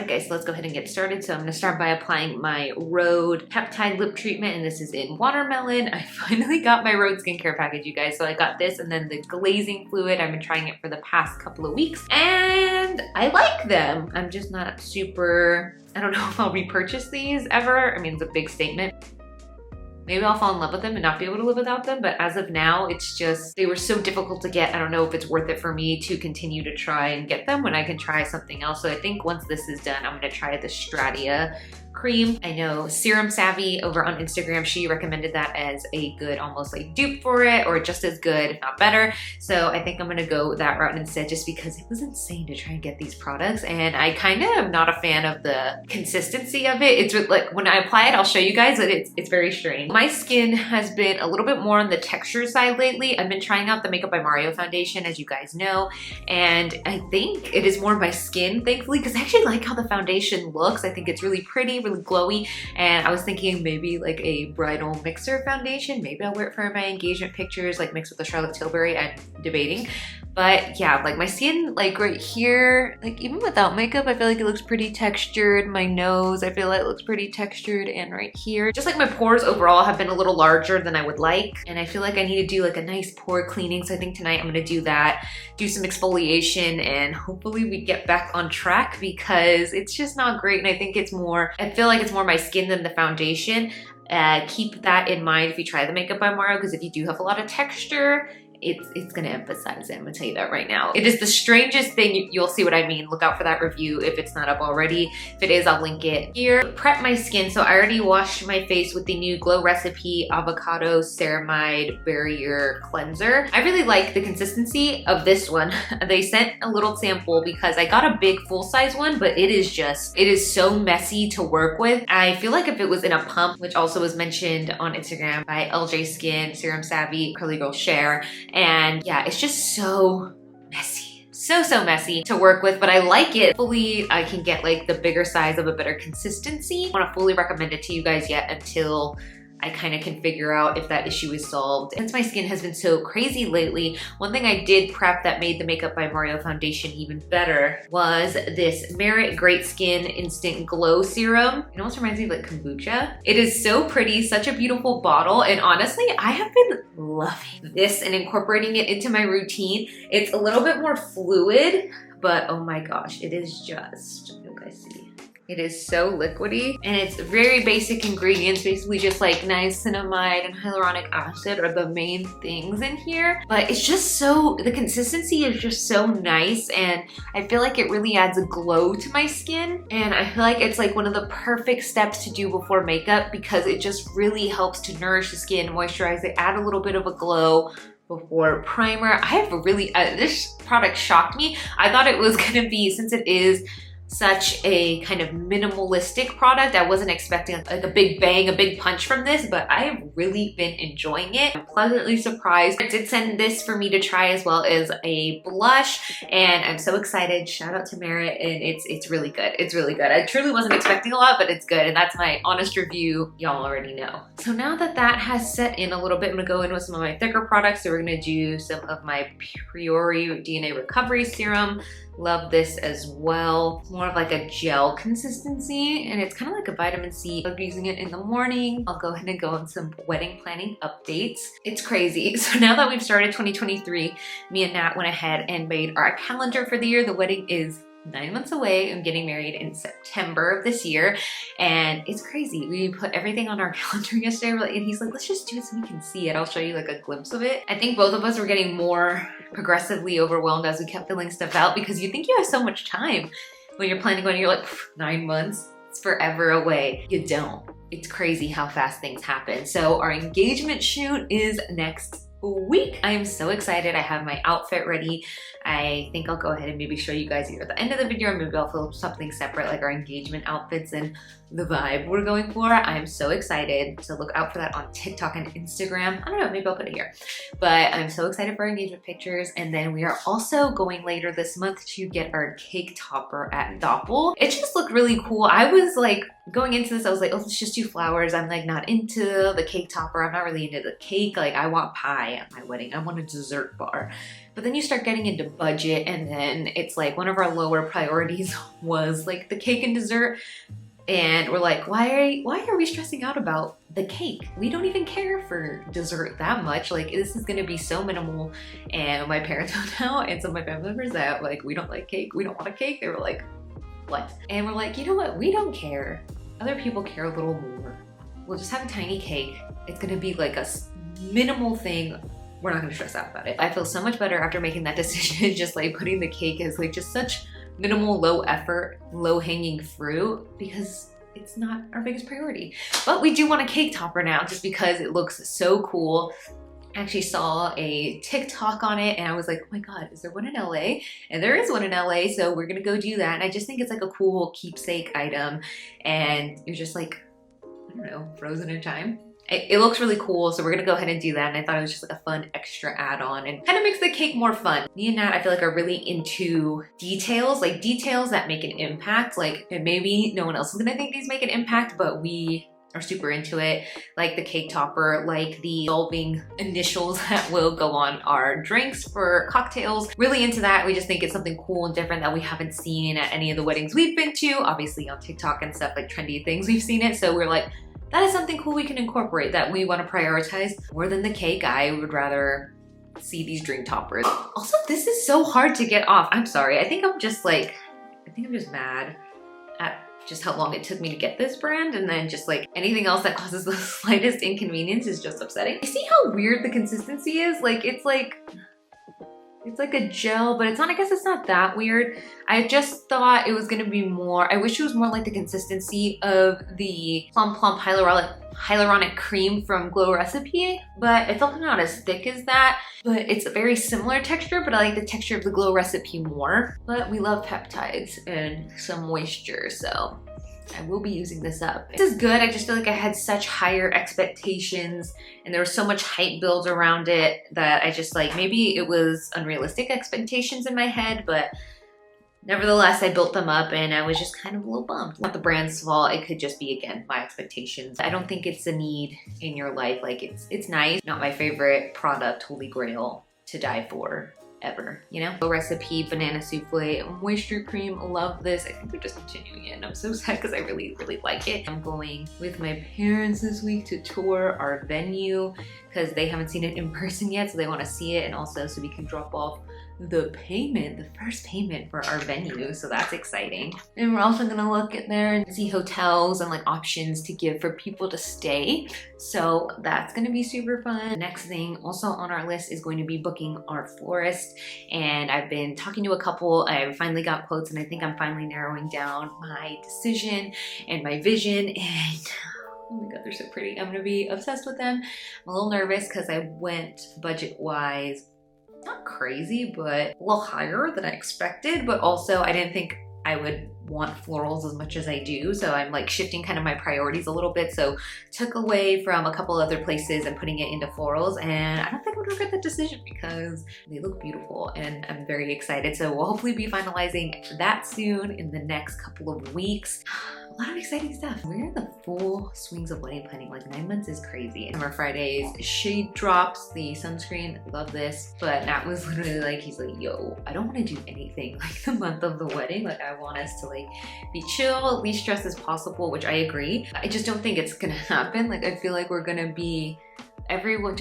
Alright guys, so let's go ahead and get started. So I'm going to start by applying my Rhode Peptide Lip Treatment, and this is in Watermelon. I finally got my Rhode skincare package, you guys. So I got this and then the glazing fluid. I've been trying it for the past couple of weeks and I like them. I'm just not super, I don't know if I'll repurchase these ever. I mean, it's a big statement. Maybe I'll fall in love with them and not be able to live without them, but as of now, it's just, they were so difficult to get. I don't know if it's worth it for me to continue to try and get them when I can try something else. So I think once this is done, I'm gonna try the Stratia cream. I know Serum Savvy over on Instagram, she recommended that as a good almost like dupe for it, or just as good, if not better. So I think I'm gonna go that route instead, just because it was insane to try and get these products. And I kind of am not a fan of the consistency of it. It's like when I apply it, I'll show you guys that it's very strange. My skin has been a little bit more on the texture side lately. I've been trying out the Makeup by Mario foundation, as you guys know, and I think it is more my skin, thankfully, because I actually like how the foundation looks. I think it's really pretty, really glowy, and I was thinking maybe like a bridal mixer foundation. Maybe I'll wear it for my engagement pictures, like mixed with the Charlotte Tilbury. I'm debating. But yeah, like my skin, like right here, like even without makeup, I feel like it looks pretty textured. My nose, I feel like it looks pretty textured, and right here. Just like my pores overall have been a little larger than I would like, and I feel like I need to do like a nice pore cleaning. So I think tonight I'm gonna do that, do some exfoliation, and hopefully we get back on track, because it's just not great. And I think it's more, I feel like it's more my skin than the foundation. Keep that in mind if you try the Makeup by Mario, because if you do have a lot of texture, it's gonna emphasize it. I'm gonna tell you that right now. It is the strangest thing. You'll see what I mean. Look out for that review if it's not up already. If it is, I'll link it here. Prep my skin. So I already washed my face with the new Glow Recipe Avocado Ceramide Barrier Cleanser. I really like the consistency of this one. They sent a little sample because I got a big full-size one, but it is so messy to work with. I feel like if it was in a pump, which also was mentioned on Instagram by LJ Skin, Serum Savvy, Curly Girl Share, and yeah, it's just so messy. So messy to work with, but I like it. Hopefully I can get like the bigger size of a better consistency. I don't want to fully recommend it to you guys yet until I kind of can figure out if that issue is solved. Since my skin has been so crazy lately, one thing I did prep that made the Makeup by Mario foundation even better was this Merit Great Skin Instant Glow Serum. It almost reminds me of like kombucha. It is so pretty, such a beautiful bottle, and honestly, I have been loving this and incorporating it into my routine. It's a little bit more fluid, but oh my gosh, it is just, you guys see. It is so liquidy, and it's very basic ingredients, basically just like niacinamide and hyaluronic acid are the main things in here. But it's just so, the consistency is just so nice, and I feel like it really adds a glow to my skin. And I feel like it's like one of the perfect steps to do before makeup, because it just really helps to nourish the skin, moisturize it, add a little bit of a glow before primer. I have really, this product shocked me. I thought it was gonna be, since it is such a kind of minimalistic product, I wasn't expecting like a big bang, a big punch from this, but I have really been enjoying it. I'm pleasantly surprised. I did send this for me to try, as well as a blush, and I'm so excited. Shout out to Merit, and it's really good. It's really good. I truly wasn't expecting a lot, but it's good, and that's my honest review. Y'all already know. So now that that has set in a little bit, I'm gonna go in with some of my thicker products. So we're gonna do some of my Priori DNA Recovery Serum. Love this as well. More of like a gel consistency, and it's kind of like a vitamin C. I'm using it in the morning. I'll go ahead and go on some wedding planning updates. It's crazy. So now that we've started 2023, me and Nat went ahead and made our calendar for the year. The wedding is 9 months away. I'm getting married in September of this year, and it's crazy. We put everything on our calendar yesterday, and he's like, let's just do it so we can see it. I'll show you like a glimpse of it. I think both of us were getting more progressively overwhelmed as we kept filling stuff out, because you think you have so much time when you're planning when you're like 9 months, it's forever away. You don't. It's crazy how fast things happen. So our engagement shoot is next week. I am so excited. I have my outfit ready. I think I'll go ahead and maybe show you guys either at the end of the video, or maybe I'll film something separate, like our engagement outfits and the vibe we're going for. I'm so excited, so look out for that on TikTok and Instagram. I don't know, maybe I'll put it here. But I'm so excited for our engagement pictures. And then we are also going later this month to get our cake topper at Doppel. It just looked really cool. I was like going into this, I was like, oh, let's just do flowers. I'm like not into the cake topper. I'm not really into the cake. Like I want pie at my wedding. I want a dessert bar. But then you start getting into budget, and then it's like one of our lower priorities was like the cake and dessert. And we're like, why are we stressing out about the cake? We don't even care for dessert that much. Like this is gonna be so minimal. And my parents found out, and some of my family members, that like, we don't like cake, we don't want a cake. They were like, what? And we're like, you know what? We don't care. Other people care a little more. We'll just have a tiny cake. It's gonna be like a minimal thing. We're not gonna stress out about it. I feel so much better after making that decision, just like putting the cake as like just such minimal, low effort, low hanging fruit, because it's not our biggest priority. But we do want a cake topper now just because it looks so cool. I actually saw a TikTok on it and I was like, oh my God, is there one in LA? And there is one in LA, so we're gonna go do that. And I just think it's like a cool keepsake item, and you're just like, I don't know, frozen in time. It looks really cool, so we're gonna go ahead and do that. And I thought it was just like a fun extra add-on and kind of makes the cake more fun. Me and Nat, I feel like, are really into details, like details that make an impact. Like, and maybe no one else is gonna think these make an impact, but we are super into it. Like the cake topper, like the solving initials that will go on our drinks for cocktails. Really into that. We just think it's something cool and different that we haven't seen at any of the weddings we've been to. Obviously on TikTok and stuff, like trendy things, we've seen it. So we're like, that is something cool we can incorporate that we want to prioritize more than the cake. I would rather see these drink toppers. Also, this is so hard to get off. I'm sorry. I think I'm just mad at just how long it took me to get this brand, and then just like anything else that causes the slightest inconvenience is just upsetting. You see how weird the consistency is? Like it's like a gel, but it's not, I guess it's not that weird. I just thought it was gonna be more, I wish it was more like the consistency of the Plum Plump hyaluronic cream from Glow Recipe, but it's also not as thick as that. But it's a very similar texture, but I like the texture of the Glow Recipe more. But we love peptides and some moisture, so I will be using this up. This is good. I just feel like I had such higher expectations and there was so much hype built around it that I just like, maybe it was unrealistic expectations in my head, but nevertheless, I built them up and I was just kind of a little bummed. Not the brand's fault. It could just be, again, my expectations. I don't think it's a need in your life. Like it's nice. Not my favorite product, holy grail to die for ever, you know? Recipe banana souffle moisture cream. Love this. I think they're just continuing it and I'm so sad because I really, really like it. I'm going with my parents this week to tour our venue because they haven't seen it in person yet, so they want to see it, and also so we can drop off the first payment for our venue, so that's exciting. And we're also gonna look at there and see hotels and like options to give for people to stay, so that's gonna be super fun. The next thing also on our list is going to be booking our florist, and I've been talking to a couple. I finally got quotes and I think I'm finally narrowing down my decision and my vision, and oh my God, they're so pretty. I'm gonna be obsessed with them. I'm a little nervous because I went budget-wise, not crazy, but a little higher than I expected, but also I didn't think I would want florals as much as I do. So I'm like shifting kind of my priorities a little bit. So took away from a couple other places and putting it into florals. And I don't think I'm gonna regret that decision because they look beautiful and I'm very excited. So we'll hopefully be finalizing that soon in the next couple of weeks. A lot of exciting stuff. We're in the full swings of wedding planning. Like 9 months is crazy. Summer Fridays, shade drops, the sunscreen, love this. But Nat was literally like, he's like, yo, I don't want to do anything like the month of the wedding. Like I want us to like be chill, least stress as possible, which I agree. I just don't think it's gonna happen. Like I feel like we're gonna be everyone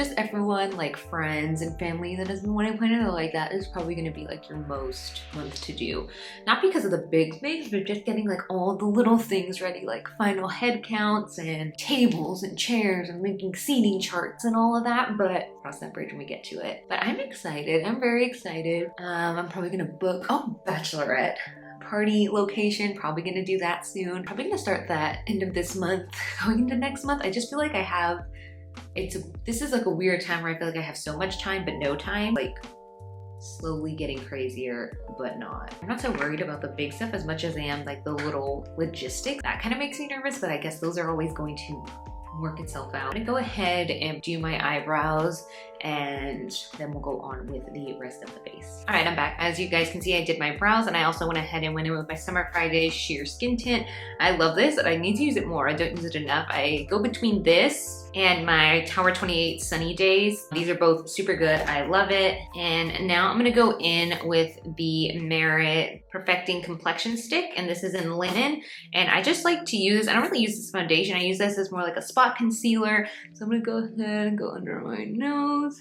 like friends and family that has been wedding planning, like that is probably going to be like your most month to do. Not because of the big things, but just getting like all the little things ready, like final head counts and tables and chairs and making seating charts and all of that. But cross that bridge when we get to it. But I'm excited. I'm very excited. I'm probably going to book, bachelorette party location, probably gonna do that soon. Probably gonna start that end of this month, going into next month. I just feel like I have, this is like a weird time where I feel like I have so much time but no time, like slowly getting crazier but not. I'm not so worried about the big stuff as much as I am like the little logistics. That kind of makes me nervous, but I guess those are always going to work itself out. I'm gonna go ahead and do my eyebrows, and then we'll go on with the rest of the face. All right, I'm back. As you guys can see, I did my brows, and I also went ahead and went in with my Summer Fridays Sheer Skin Tint. I love this, but I need to use it more. I don't use it enough. I go between this and my Tower 28 Sunny Days. These are both super good. I love it. And now I'm gonna go in with the Merit Perfecting Complexion Stick, and this is in linen. And I just like to use this. I don't really use this foundation. I use this as more like a spot concealer. So I'm gonna go ahead and go under my nose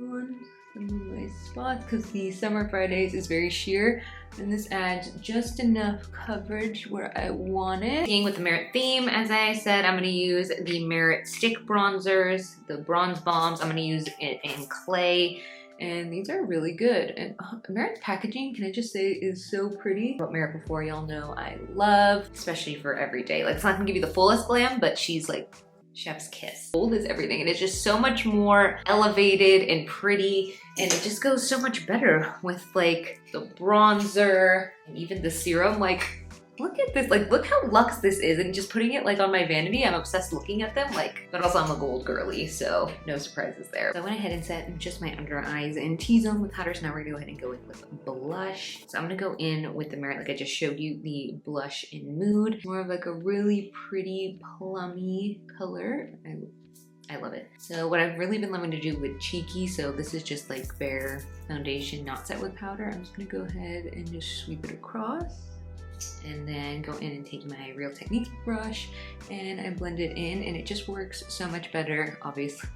on some of my spots, because the Summer Fridays is very sheer, and this adds just enough coverage where I want it. Staying with the Merit theme, as I said, I'm gonna use the Merit Stick Bronzers, the Bronze Bombs. I'm gonna use it in clay, and these are really good. And Merit's packaging, can I just say, is so pretty. What Merit before, y'all know I love, especially for every day. Like, it's not gonna give you the fullest glam, but she's like chef's kiss. Gold is everything, and it's just so much more elevated and pretty, and it just goes so much better with like the bronzer and even the serum. Like, look at this, like, look how luxe this is, and just putting it like on my vanity, I'm obsessed looking at them, like, but also I'm a gold girly, so no surprises there. So I went ahead and set just my under eyes and T-zone with powder, so now we're gonna go ahead and go in with blush. So I'm gonna go in with the Merit, like I just showed you, the Blush in Mood. More of like a really pretty plummy color. I love it. So what I've really been loving to do with Cheeky, so this is just like bare foundation, not set with powder. I'm just gonna go ahead and just sweep it across, and then go in and take my Real Techniques brush and I blend it in, and it just works so much better. Obviously,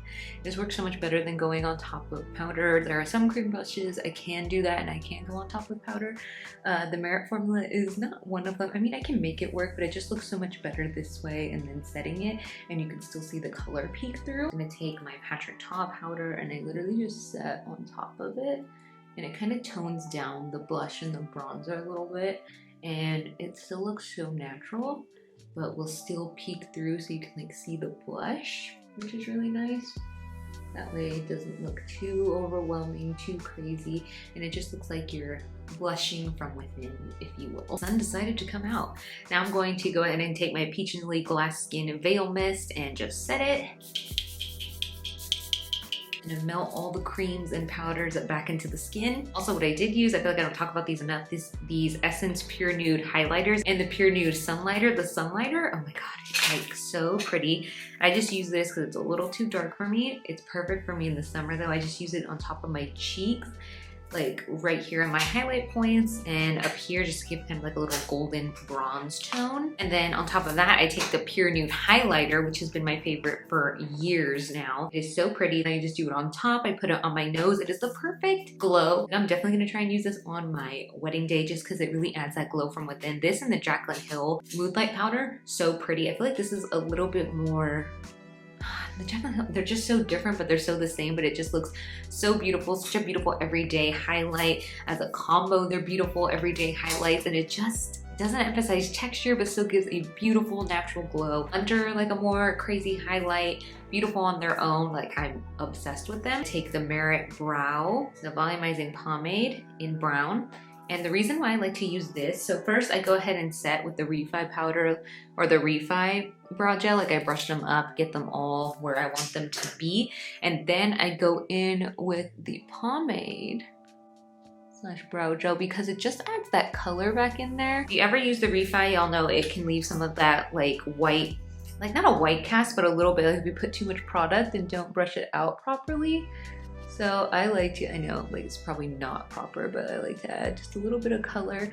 this works so much better than going on top of powder. There are some cream brushes I can do that, and I can go on top with powder. The Merit formula is not one of them. I mean, I can make it work, but it just looks so much better this way, and then setting it, and you can still see the color peek through. I'm gonna take my Patrick Ta powder, and I literally just set on top of it, and it kind of tones down the blush and the bronzer a little bit, and it still looks so natural, but will still peek through so you can like see the blush, which is really nice. That way it doesn't look too overwhelming, too crazy, and it just looks like you're blushing from within, if you will. The sun decided to come out. Now I'm going to go ahead and take my Peach and Lily Glass Skin Veil Mist and just set it. And melt all the creams and powders back into the skin. Also, what I did use, I feel like I don't talk about these enough, these Essence Pure Nude highlighters and the Pure Nude Sunlighter. The Sunlighter, oh my god, it's like so pretty. I just use this because it's a little too dark for me. It's perfect for me in the summer though. I just use it on top of my cheeks, like right here in my highlight points, and up here just to give kind of like a little golden bronze tone. And then on top of that, I take the Pure Nude highlighter, which has been my favorite for years now. It is so pretty. And I just do it on top. I put it on my nose. It is the perfect glow. I'm definitely gonna try and use this on my wedding day just because it really adds that glow from within. This and the Jaclyn Hill Moonlight powder, so pretty. I feel like this is a little bit more, the Jaclyn Hill, they're just so different, but they're so the same, but it just looks so beautiful. Such a beautiful everyday highlight. As a combo, they're beautiful everyday highlights, and it just doesn't emphasize texture, but still gives a beautiful natural glow under like a more crazy highlight. Beautiful on their own, like I'm obsessed with them. Take the Merit Brow, the volumizing pomade in brown. And the reason why I like to use this, so first I go ahead and set with the Refi powder or the Refi brow gel, like I brush them up, get them all where I want them to be. And then I go in with the pomade / brow gel because it just adds that color back in there. If you ever use the Refi, y'all know it can leave some of that like white, like not a white cast, but a little bit, like if you put too much product and don't brush it out properly. So I like to, I know like it's probably not proper, but I like to add just a little bit of color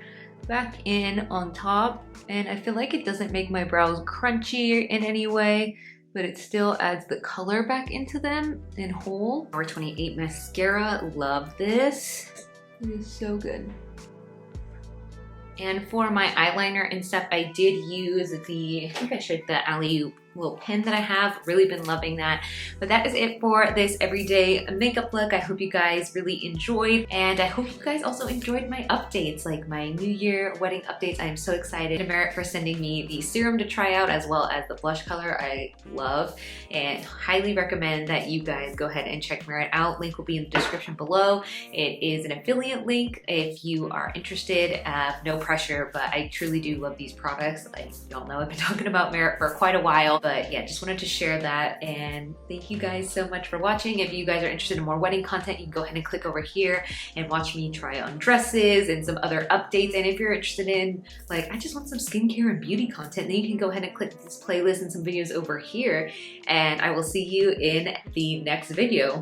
back in on top. And I feel like it doesn't make my brows crunchy in any way, but it still adds the color back into them in whole. Tower 28 mascara, love this. It is so good. And for my eyeliner and stuff, I did use the, I think I showed the Alley little pen that I have. Really been loving that. But that is it for this everyday makeup look. I hope you guys really enjoyed, and I hope you guys also enjoyed my updates, like my New Year wedding updates. I am so excited. To Merit for sending me the serum to try out, as well as the blush color I love, and highly recommend that you guys go ahead and check Merit out. Link will be in the description below. It is an affiliate link if you are interested. No pressure, but I truly do love these products. Like y'all know, I've been talking about Merit for quite a while. But yeah, just wanted to share that, and thank you guys so much for watching. If you guys are interested in more wedding content, you can go ahead and click over here and watch me try on dresses and some other updates. And if you're interested in, like, I just want some skincare and beauty content, then you can go ahead and click this playlist and some videos over here, and I will see you in the next video.